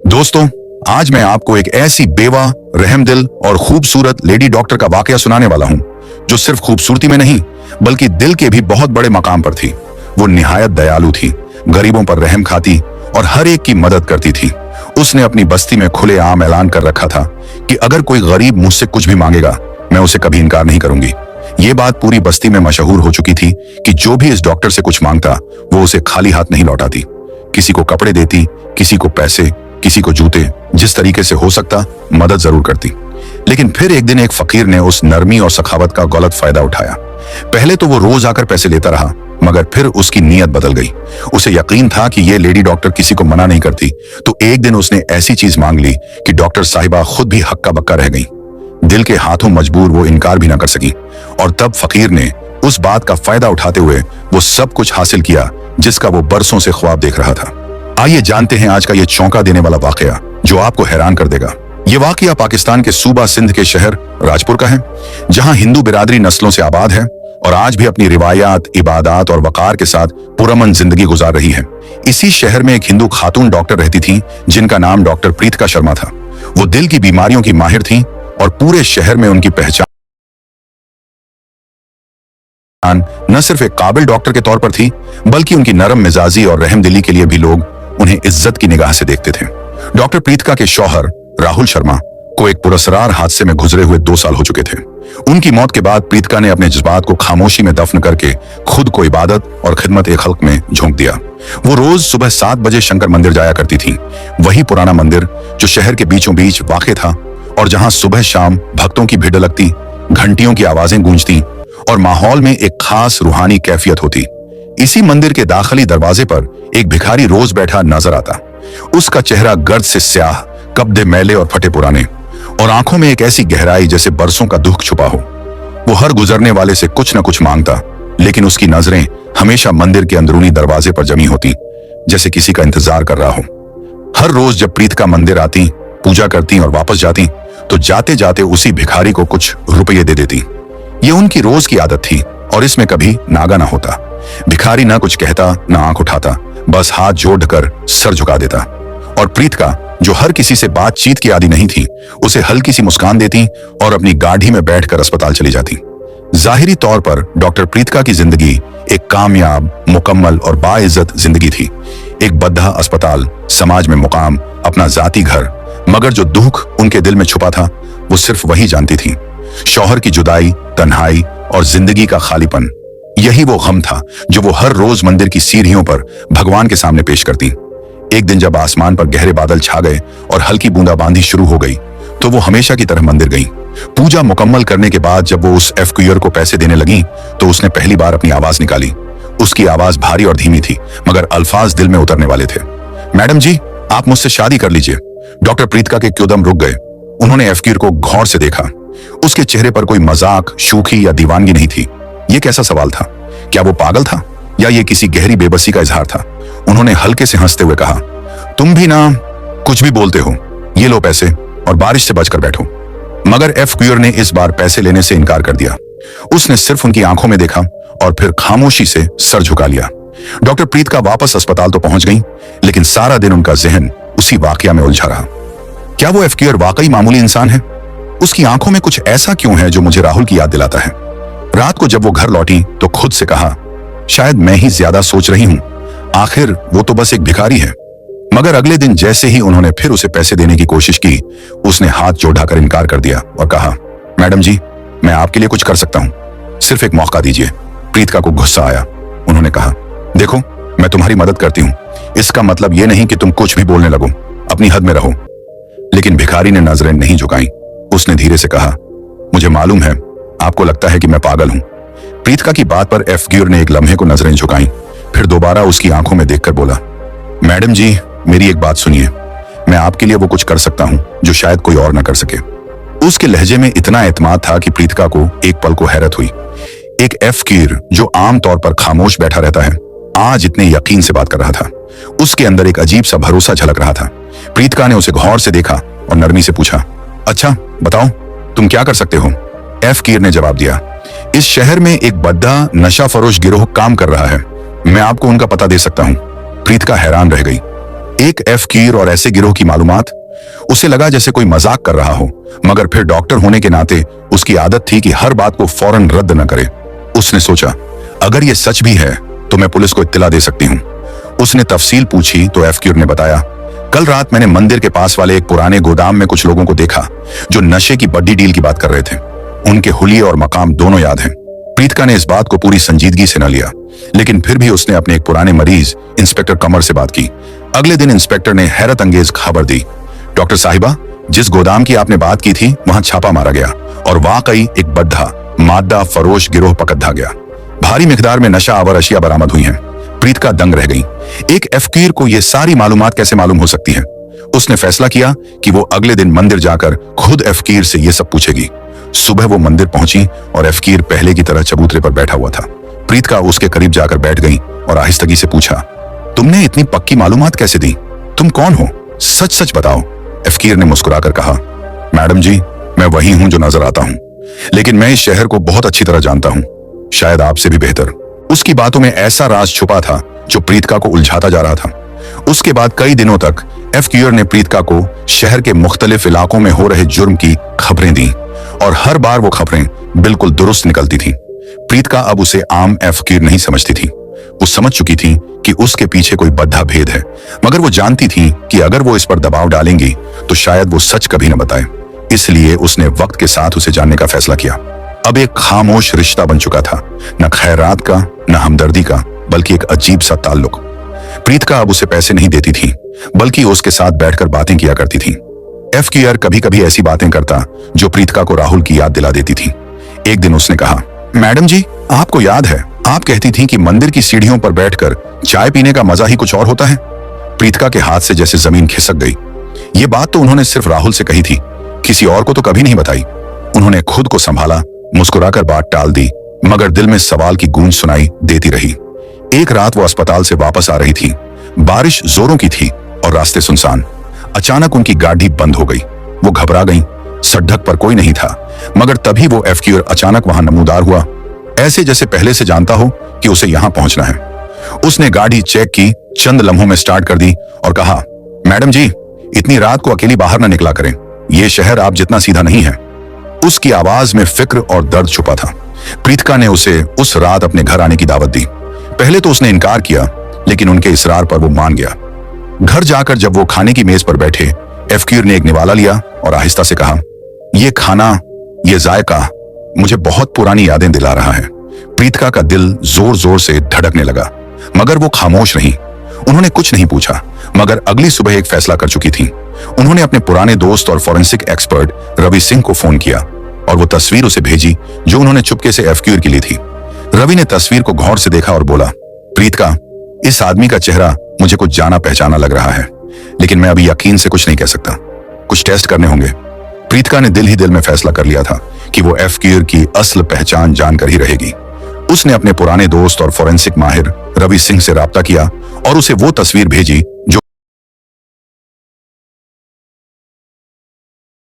दोस्तों, आज मैं आपको एक ऐसी बेवा, रहमदिल और खूबसूरत लेडी डॉक्टर का वाकया सुनाने वाला हूं जो सिर्फ खूबसूरती में नहीं बल्कि दिल के भी बहुत बड़े मकाम पर थी। वो निहायत दयालु थी, गरीबों पर रहम खाती और हर एक की मदद करती थी। उसने अपनी बस्ती में खुलेआम ऐलान कर रखा था कि अगर कोई गरीब मुझसे कुछ भी मांगेगा, मैं उसे कभी इनकार नहीं करूंगी। ये बात पूरी बस्ती में मशहूर हो चुकी थी कि जो भी इस डॉक्टर से कुछ मांगता, वो उसे खाली हाथ नहीं लौटाती। किसी को कपड़े देती, किसी को पैसे, किसी को जूते, जिस तरीके से हो सकता मदद जरूर करती। लेकिन फिर एक दिन एक फकीर ने उस नरमी और सखावत का गलत फायदा उठाया। पहले तो वो रोज आकर पैसे लेता रहा, मगर फिर उसकी नीयत बदल गई। उसे यकीन था कि ये लेडी डॉक्टर किसी को मना नहीं करती, तो एक दिन उसने ऐसी चीज मांग ली कि डॉक्टर साहिबा खुद भी हक्का बक्का रह गई। दिल के हाथों मजबूर वो इनकार भी ना कर सकी, और तब फकीर ने उस बात का फायदा उठाते हुए वो सब कुछ हासिल किया जिसका वो बरसों से ख्वाब देख रहा था। आइए जानते हैं आज का ये चौंका देने वाला वाकया जो आपको हैरान कर देगा। ये वाकया पाकिस्तान के सूबा सिंध के शहर राजपुर का है, जहां हिंदू बिरादरी नस्लों से आबाद है और आज भी अपनी रिवायात, इबादत और वकार के साथ पुरअमन जिंदगी गुजार रही है। इसी शहर में एक हिंदू खातून डॉक्टर रहती थी जिनका नाम डॉक्टर प्रीतिका शर्मा था। वो दिल की बीमारियों की माहिर थी और पूरे शहर में उनकी पहचान न सिर्फ एक काबिल डॉक्टर के तौर पर थी, बल्कि उनकी नरम मिजाजी और रहमदिली के लिए भी लोग उन्हें इज्जत की निगाह से देखते थे। डॉक्टर प्रीतिका के शौहर राहुल शर्मा को एक पुरस्कार हादसे में गुजरे हुए 2 साल हो चुके थे। उनकी मौत के बाद प्रीतिका ने अपने जज्बात को खामोशी में दफन करके खुद को इबादत और खिदमत खल्क में झोंक दिया। वो रोज सुबह 7 बजे शंकर मंदिर जाया करती थी, वही पुराना मंदिर जो शहर के बीचों बीच वाक़ था और जहां सुबह शाम भक्तों की भीड़ लगती, घंटियों की आवाजें गूंजती और माहौल में एक खास रूहानी कैफियत होती। इसी मंदिर के दाखिली दरवाजे पर एक भिखारी रोज बैठा नजर आता। उसका चेहरा गर्द से स्याह, कपड़े मैले और फटे पुराने, और आंखों में एक ऐसी गहराई जैसे बरसों का दुख छुपा हो। वो हर गुजरने वाले से कुछ न कुछ मांगता, लेकिन उसकी नजरें हमेशा मंदिर के अंदरूनी दरवाजे पर जमी होती, जैसे किसी का इंतजार कर रहा हो। हर रोज जब प्रीतिका मंदिर आती, पूजा करती और वापस जाती, तो जाते जाते उसी भिखारी को कुछ रुपये दे देती। ये उनकी रोज की आदत थी और इसमें कभी नागा ना होता। भिखारी ना कुछ कहता, ना आंख उठाता, बस हाथ जोड़कर सर झुका देता। और प्रीतिका, जो हर किसी से बातचीत की आदी नहीं थी, उसे हल्की सी मुस्कान देती और अपनी गाड़ी में बैठकर अस्पताल चली जाती। जाहिरी तौर पर डॉक्टर प्रीतिका की जिंदगी एक कामयाब, मुकम्मल और बाइज्जत जिंदगी थी। एक बद्दा अस्पताल, समाज में मुकाम, अपना जाती घर, मगर जो दुख उनके दिल में छुपा था वो सिर्फ वही जानती थी। शौहर की जुदाई, तन्हाई और जिंदगी का खालीपन, यही वो गम था जो वो हर रोज मंदिर की सीढ़ियों पर भगवान के सामने पेश करती। एक दिन जब आसमान पर गहरे बादल छा गए और हल्की बूंदाबांदी शुरू हो गई, तो वो हमेशा की तरह मंदिर गई। पूजा मुकम्मल करने के बाद जब वो उस एफक्यूअर को पैसे देने लगी, तो उसने पहली बार अपनी आवाज निकाली। उसकी आवाज भारी और धीमी थी, मगर अल्फाज दिल में उतरने वाले थे। मैडम जी, आप मुझसे शादी कर लीजिए। डॉक्टर प्रीतिका के क्योदम रुक गए। उन्होंने एफक्यूअर को गौर से देखा। उसके चेहरे पर कोई मजाक, शूखी या दीवानगी नहीं थी। ये कैसा सवाल था? क्या वो पागल था या ये किसी गहरी बेबसी का इजहार था? उन्होंने हल्के से हंसते हुए कहा, तुम भी ना कुछ भी बोलते हो। ये लो पैसे और बारिश से बचकर बैठो। मगर एफक्यूअर ने इस बार पैसे लेने से इनकार कर दिया। उसने सिर्फ उनकी आंखों में देखा और फिर खामोशी से सर झुका लिया। डॉक्टर प्रीतिका वापस अस्पताल तो पहुंच गई, लेकिन सारा दिन उनका जहन उसी वाकया में उलझा रहा। क्या वो एफक्यूअर वाकई मामूली इंसान है? उसकी आंखों में कुछ ऐसा क्यों है जो मुझे राहुल की याद दिलाता है? रात को जब वो घर लौटी तो खुद से कहा, शायद मैं ही ज्यादा सोच रही हूं, आखिर वो तो बस एक भिखारी है। मगर अगले दिन जैसे ही उन्होंने फिर उसे पैसे देने की कोशिश की, उसने हाथ जोड़कर इनकार कर दिया और कहा, मैडम जी, मैं आपके लिए कुछ कर सकता हूं, सिर्फ एक मौका दीजिए। प्रीतिका को गुस्सा आया। उन्होंने कहा, देखो, मैं तुम्हारी मदद करती हूं, इसका मतलब ये नहीं कि तुम कुछ भी बोलने लगो, अपनी हद में रहो। लेकिन भिखारी ने नजरें नहीं झुकाई। उसने धीरे से कहा, मुझे मालूम है आपको लगता है कि मैं पागल हूं। प्रीतिका की बात पर एफक्यूअर ने एक लम्हे को नजरें झुकाई, फिर दोबारा उसकी आंखों में देखकर बोला, मैडम जी, मेरी एक बात सुनिए। मैं आपके लिए वो कुछ कर सकता हूं जो शायद कोई और ना कर सके। उसके लहजे में इतना एतमाद था कि प्रीतिका को एक पल को हैरत हुई। एक एफक्यूअर जो आमतौर पर खामोश बैठा रहता है, आज इतने यकीन से बात कर रहा था। उसके अंदर एक अजीब सा भरोसा झलक रहा था। प्रीतिका ने उसे गौर से देखा और नरमी से पूछा, अच्छा बताओ, तुम क्या कर सकते हो? एफक्यूअर ने जवाब दिया, इस शहर में एक बद्दा नशा फरोश गिरोह काम कर रहा है, मैं आपको उनका पता दे सकता हूं। प्रीतिका हैरान रह गई। एक एफ कीर और ऐसे गिरोह की मालूमात। उसे लगा जैसे कोई मजाक कर रहा हो, मगर फिर डॉक्टर होने के नाते उसकी आदत थी कि हर बात को फौरन रद्द न करे। उसने सोचा, अगर ये सच भी है तो मैं पुलिस को इत्तला दे सकती हूँ। उसने तफसील पूछी तो एफ कीर ने बताया, कल रात मैंने मंदिर के पास वाले एक पुराने गोदाम में कुछ लोगों को देखा जो नशे की बड़ी डील की बात कर रहे थे। उनके हुलिये और मकाम दोनों याद हैं। प्रीतिका ने इस बात को पूरी संजीदगी से न लिया, लेकिन फिर भी उसने अपने एक पुराने मरीज इंस्पेक्टर कमर से बात की। अगले दिन इंस्पेक्टर ने हैरत अंगेज खबर दी, डॉक्टर साहिबा, जिस गोदाम की आपने बात की थी वहां छापा मारा गया और वाकई एक बद्धा मादा फरोश गिरोह पकड़ा गया। भारी मिकदार में नशा आवर अशिया बरामद हुई हैं। प्रीतिका दंग रह गई। एक एफकीर को यह सारी मालूमात कैसे मालूम हो सकती है? उसने फैसला किया कि वो अगले दिन मंदिर जाकर खुद एफकीर से यह सब पूछेगी। सुबह वो मंदिर पहुंची और एफकीर पहले की तरह चबूतरे पर बैठा हुआ था। प्रीतिका उसके करीब जाकर बैठ गई और आहिस्तगी से पूछा, तुमने इतनी पक्की मालूमात कैसे दी? तुम कौन हो? सच सच बताओ। एफकीर ने मुस्कुराकर कहा, मैडम जी, मैं वही हूं जो नजर आता हूं, लेकिन मैं इस शहर को बहुत अच्छी तरह जानता हूं, शायद आपसे भी बेहतर। उसकी बातों में ऐसा राज छुपा था जो प्रीतिका को उलझाता जा रहा था। उसके बाद कई दिनों तक एफकीर ने प्रीतिका को शहर के मुख्तलिफ इलाकों में हो रहे जुर्म की खबरें दी और हर बार वो खबरें बिल्कुल दुरुस्त निकलती थीं। प्रीतिका अब उसे आम एफकीर नहीं समझती थी। वो समझ चुकी थी कि उसके पीछे कोई बद्धा भेद है, मगर वो जानती थी कि अगर वो इस पर दबाव डालेंगी तो शायद वो सच कभी न बताए। इसलिए उसने वक्त के साथ उसे जानने का फैसला किया। अब एक खामोश रिश्ता बन चुका था, न खैरात का न हमदर्दी का, बल्कि एक अजीब सा ताल्लुक। प्रीतिका अब उसे पैसे नहीं देती थी, बल्कि उसके साथ बैठकर बातें किया करती थी। एफकीर कभी कभी ऐसी बातें करता जो प्रीतिका को राहुल की याद दिला देती थी। एक दिन उसने कहा, मैडम जी, आपको याद है आप कहती थी कि मंदिर की सीढ़ियों पर बैठकर चाय पीने का मजा ही कुछ और होता है। प्रीतिका के हाथ से जैसे जमीन खिसक गई। ये बात तो उन्होंने सिर्फ राहुल से कही थी, किसी और को तो कभी नहीं बताई। उन्होंने खुद को संभाला, मुस्कुराकर बात टाल दी, मगर दिल में सवाल की गूंज सुनाई देती रही। एक रात वो अस्पताल से वापस आ रही थी। बारिश जोरों की थी और रास्ते सुनसान। अचानक उनकी गाड़ी बंद हो गई। वो घबरा गई। सड़क पर कोई नहीं था, मगर तभी वो एफकीर अचानक वहां नमूदार हुआ, ऐसे जैसे पहले से जानता हो कि उसे यहां पहुंचना है। उसने गाड़ी चेक की, चंद लम्हों में स्टार्ट कर दी और कहा, मैडम जी, इतनी रात को अकेली बाहर न निकला करें, यह शहर आप जितना सीधा नहीं है। उसकी आवाज में फिक्र और दर्द छुपा था। प्रीतिका ने उसे उस रात अपने घर आने की दावत दी। पहले तो उसने इनकार किया, लेकिन उनके इसरार पर वो मान गया। घर जाकर जब वो खाने की मेज पर बैठे, एफकीर ने एक निवाला लिया और आहिस्ता से कहा, ये खाना, ये जायका मुझे बहुत पुरानी यादें दिला रहा है। प्रीतिका का दिल जोर जोर से धड़कने लगा, मगर वो खामोश रही। उन्होंने कुछ नहीं पूछा, मगर अगली सुबह एक फैसला कर चुकी थी। उन्होंने अपने पुराने दोस्त और फॉरेंसिक एक्सपर्ट रवि सिंह को फोन किया और वो तस्वीर उसे भेजी जो उन्होंने चुपके से एफकीर की ली थी। रवि ने तस्वीर को गौर से देखा और बोला, प्रीतिका, इस आदमी का चेहरा मुझे कुछ जाना पहचाना लग रहा है, लेकिन मैं अभी यकीन से कुछ नहीं कह सकता। कुछ टेस्ट करने होंगे। प्रीतिका ने दिल ही दिल में फैसला कर लिया था कि वो एफकीर की असल पहचान जानकर ही रहेगी। उसने अपने पुराने दोस्त और फॉरेंसिक माहिर रवि सिंह से राब्ता किया और उसे वो तस्वीर भेजी